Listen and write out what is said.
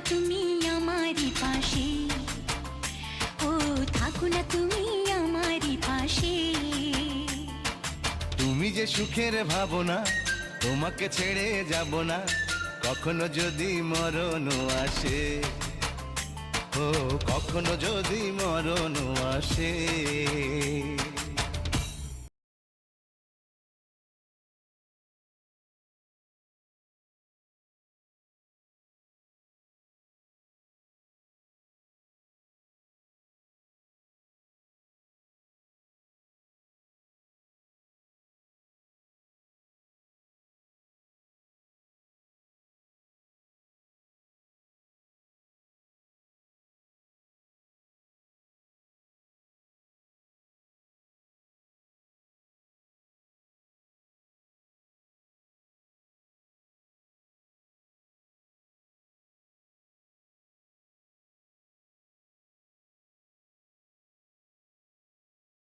তুমি আমারই পাশে, ও থাকো না তুমি আমারই পাশে। তুমি যে সুখের ভাবনা, তোমাকে ছেড়ে যাব না, কখনো যদি মরণ আসে, ও কখনো যদি মরণ আসে।